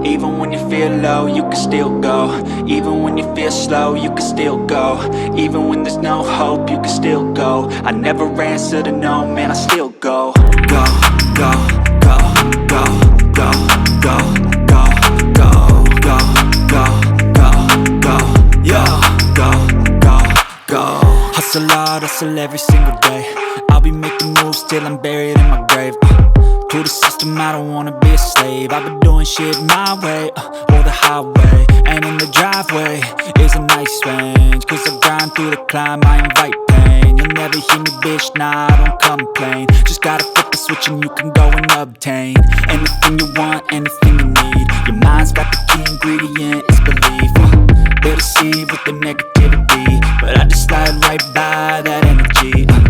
Even when you feel low, you can still go. Even when you feel slow, you can still go. Even when there's no hope, you can still go. I never answer to no, man, I still go. Go, go, go, go, go, go, go, go, go, go, go, go, yo, go, go, go. Hustle hard, hustle every single day. I'll be making moves till I'm buried in my grave. To the system, I don't wanna be a slave. I've been doing shit my way, or the highway. And in the driveway is a nice range, cause I grind through the climb, I invite pain. You'll never hear me, bitch, nah, I don't complain. Just gotta flip the switch and you can go and obtain anything you want, anything you need. Your mind's got the key ingredient, it's belief. They deceive with the negativity, but I just slide right by that energy.